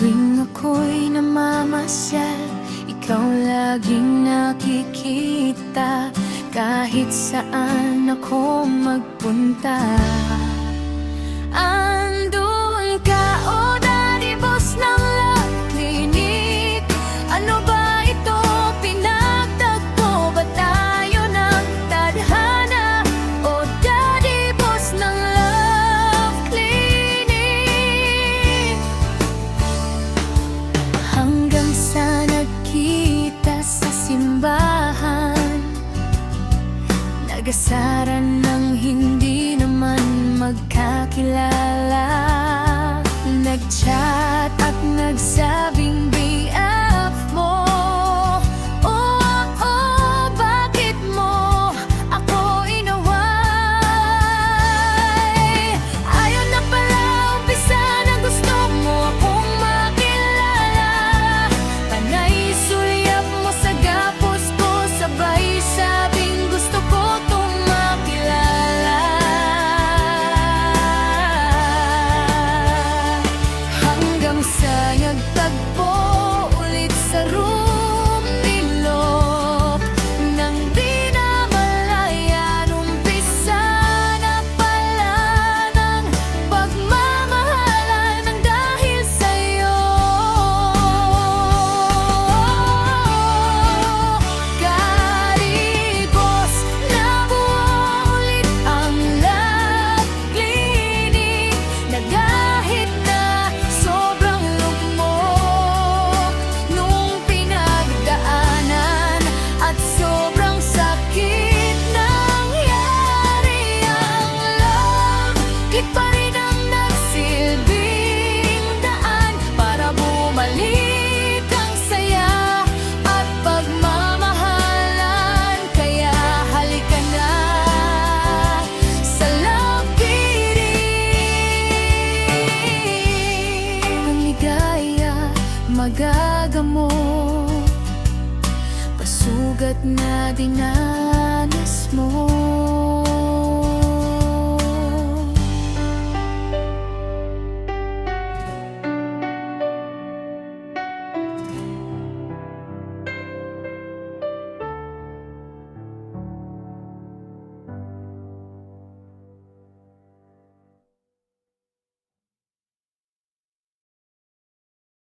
tuwing ako'y namamasyal, ikaw laging nakikita. Kahit saan ako magpunta, andun ka, o Daddy Boss ng Love Clinic. Ano ba ito? Pinagtagpo ba tayo ng tadhana? O Daddy Boss ng Love Clinic. Hanggang sa nagkita sa simbahan, nag-asaran ng hindi naman magkakilala. Nag-chat at nagsabing BF mo. Oh, oh, bakit mo ako inaway? Ayaw na pala umpisa na gusto mo akong makilala. Panay sulyap mo sa gapos ko, sabay sabing gusto ko tong makilala. Hanggang sa nagtagpo ulit sa room ni Lop, nang di na malayan, umpisa na pala ng pagmamahalan ng dahil sa'yo. Daddy Boss, nabuo ulit ang Love Clinic, na kahit na sobrang lugmok nung pinagdaanan at sobrang sakit nangyari, ang love clip pa rin ang nagsilbing daan para bumalik ang saya at pagmamahalan. Kaya halika na sa Love Clinic. Ang ligaya magagamot, pasugat na dinanas mo.